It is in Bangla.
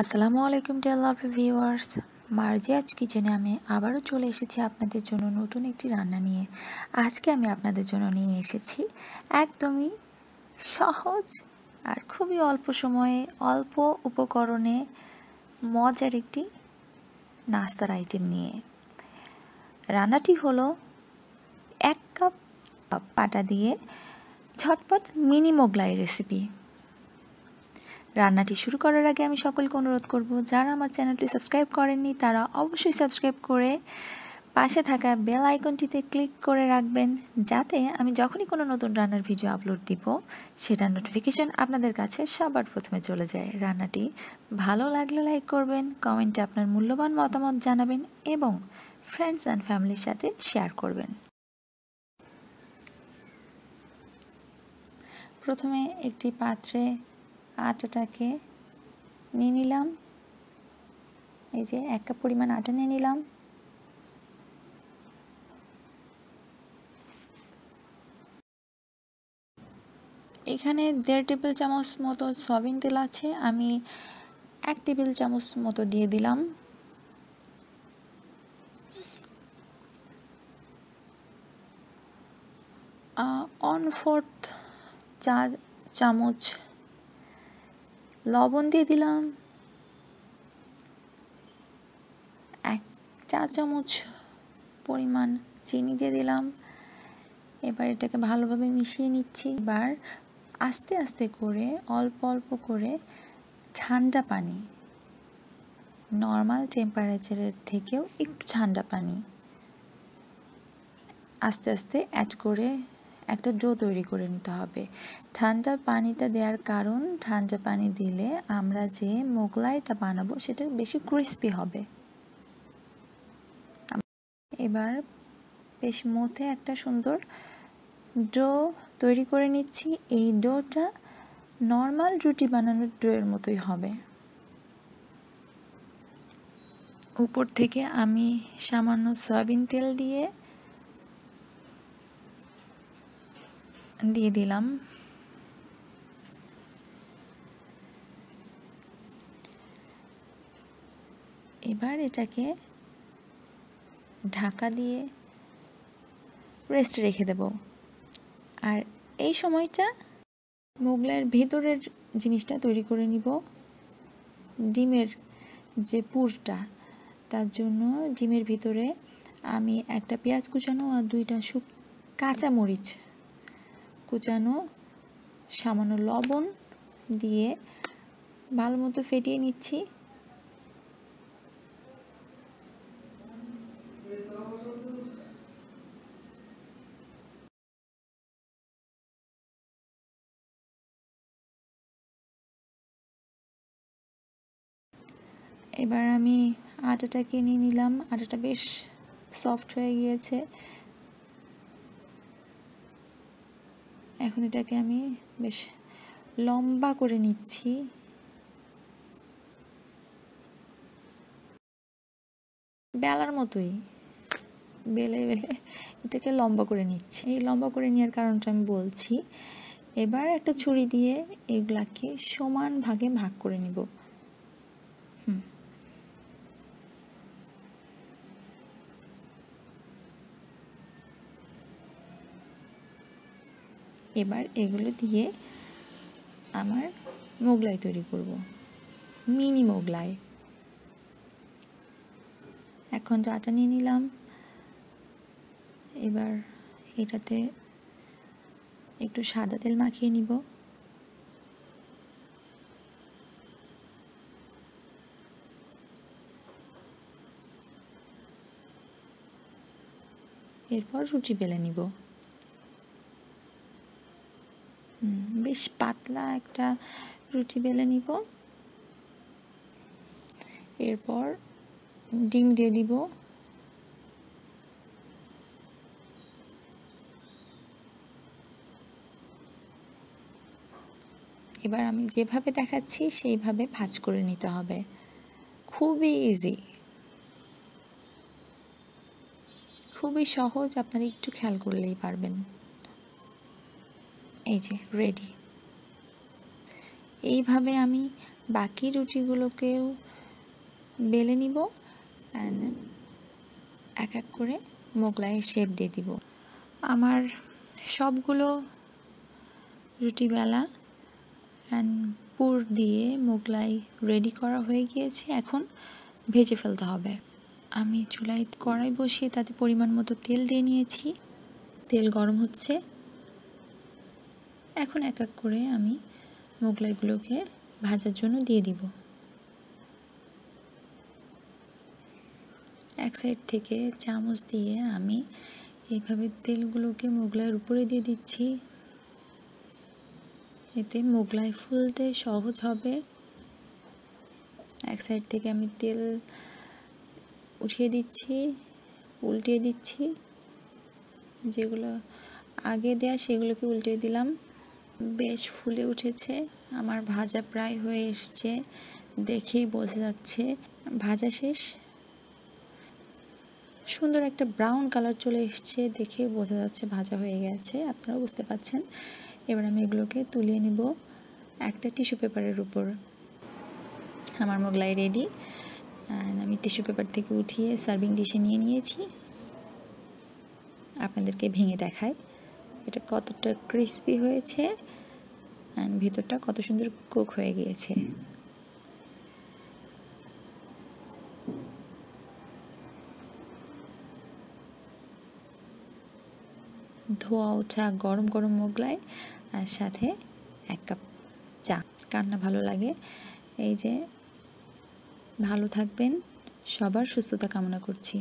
আসসালামু আলাইকুম ডিয়ার লাভলি ভিউয়ার্স, মার্জিয়াজ কিচেনে আমি আবারও চলে এসেছি আপনাদের জন্য নতুন একটি রান্না নিয়ে। আজকে আমি আপনাদের জন্য নিয়ে এসেছি একদমই সহজ আর খুবই অল্প সময়ে অল্প উপকরণে মজার একটি নাস্তার আইটেম নিয়ে। রান্নাটি হলো 1 কাপ পাটা দিয়ে ঝটপট মিনি মোগলাই রেসিপি। রান্নাটি শুরু করার আগে আমি সকলকে অনুরোধ করব, যারা আমার চ্যানেলটি সাবস্ক্রাইব করেননি তারা অবশ্যই সাবস্ক্রাইব করে পাশে থাকা বেল আইকনটিতে ক্লিক করে রাখবেন, যাতে আমি যখনই কোনো নতুন রান্নার ভিডিও আপলোড দিব সেটার নোটিফিকেশন আপনাদের কাছে সবার প্রথমে চলে যায়। রান্নাটি ভালো লাগলে লাইক করবেন, কমেন্টে আপনার মূল্যবান মতামত জানাবেন এবং ফ্রেন্ডস অ্যান্ড ফ্যামিলির সাথে শেয়ার করবেন। প্রথমে একটি পাত্রে আটাটাকে নিয়ে নিলাম। এই যে 1 কাপ পরিমাণ আটা নিয়ে নিলাম। এখানে 1.5 টেবিল চামচ মতো সয়াবিন তেল আছে, আমি 1 টেবিল চামচ মতো দিয়ে দিলাম। ওয়ান ফোর্থ চা চামচ লবণ দিয়ে দিলাম। 1 চা চামচ পরিমাণ চিনি দিয়ে দিলাম। এবার এটাকে ভালোভাবে মিশিয়ে নিচ্ছি। এবার আস্তে আস্তে করে অল্প অল্প করে ঠান্ডা পানি, নর্মাল টেম্পারেচারের থেকেও একটু ঠান্ডা পানি আস্তে আস্তে অ্যাড করে একটা ডো তৈরি করে নিতে হবে। ঠান্ডা পানিটা দেওয়ার কারণ, ঠান্ডা পানি দিলে আমরা যে মোগলাইটা বানাবো সেটা বেশি ক্রিস্পি হবে। এবার বেশ মথে একটা সুন্দর ডো তৈরি করে নিচ্ছি। এই ডোটা নর্মাল রুটি বানানোর ডোয়ের মতোই হবে। উপর থেকে আমি সামান্য সয়াবিন তেল দিয়ে দিলাম। এবার এটাকে ঢাকা দিয়ে রেস্টে রেখে দেব। আর এই সময়টা মোগলাইয়ের ভেতরের জিনিসটা তৈরি করে নিব। ডিমের যে পুরটা, তার জন্য ডিমের ভিতরে আমি একটা পেঁয়াজ কুচানো আর 2টা কাঁচা মরিচ কুচানো, সামান্য লবণ দিয়ে ভালো মতো ফেটিয়ে নিচ্ছি। এবার আমি আটাটাকে নিয়ে নিলাম। আটাটা বেশ সফট হয়ে গিয়েছে। এখন এটাকে আমি বেশ লম্বা করে নিচ্ছি। বেলার মতোই বেলে বেলে এটাকে লম্বা করে নিচ্ছি। এই লম্বা করে নেওয়ার কারণটা আমি বলছি। এবার একটা ছুরি দিয়ে এগুলাকে সমান ভাগে ভাগ করে নিব। এবার এগুলো দিয়ে আমার মোগলাই তৈরি করব, মিনি মোগলাই। এখন তো আটা নিয়ে নিলাম। এবার এটাতে একটু সাদা তেল মাখিয়ে নিব। এরপর রুটি বেলে নিব। বেশ পাতলা একটা রুটি বেলে নিব। এরপর ডিম দিয়ে দিব। এবার আমি যেভাবে দেখাচ্ছি সেইভাবে ভাঁজ করে নিতে হবে। খুবই ইজি, খুবই সহজ, আপনারা একটু খেয়াল করলেই পারবেন। এই যে রেডি। এইভাবে আমি বাকি রুটিগুলোকেও বেলে নিব অ্যান্ড এক এক করে মোগলাইয়ের শেপ দিয়ে দিব। আমার সবগুলো রুটি বেলা অ্যান্ড পুর দিয়ে মোগলাই রেডি করা হয়ে গিয়েছে। এখন ভেজে ফেলতে হবে। আমি চুলায় কড়াই বসিয়ে তাতে পরিমাণ মতো তেল দিয়ে নিয়েছি। তেল গরম হচ্ছে। এখন এক এক করে আমি মোগলাইগুলোকে ভাজার জন্য দিয়ে দিব। এক সাইড থেকে চামচ দিয়ে আমি এইভাবে তেলগুলোকে মোগলাইয়ের উপরে দিয়ে দিচ্ছি। এতে মোগলাই ফুলতে সহজ হবে। এক সাইড থেকে আমি তেল উঠিয়ে দিচ্ছি, উল্টিয়ে দিচ্ছি। যেগুলো আগে দেয়া সেগুলোকে উল্টিয়ে দিলাম। বেশ ফুলে উঠেছে। আমার ভাজা প্রায় হয়ে এসছে, দেখেই বোঝা যাচ্ছে ভাজা শেষ। সুন্দর একটা ব্রাউন কালার চলে এসছে, দেখেই বোঝা যাচ্ছে ভাজা হয়ে গেছে। আপনারা বুঝতে পাচ্ছেন। এবার আমি এগুলোকে তুলিয়ে নিব একটা টিস্যু পেপারের উপর। আমার মোগলাই রেডি। অ্যান্ড আমি টিস্যু পেপার থেকে উঠিয়ে সার্ভিং ডিশে নিয়ে নিয়েছি। আপনাদেরকে ভেঙে দেখাই এটা কতটা ক্রিস্পি হয়েছে অ্যান্ড ভিতরটা কত সুন্দর কুক হয়ে গিয়েছে। ধোয়া ওঠা গরম গরম মোগলাই আর সাথে 1 কাপ চা। কার না ভালো লাগে। এই যে ভালো থাকবেন, সবার সুস্থতা কামনা করছি।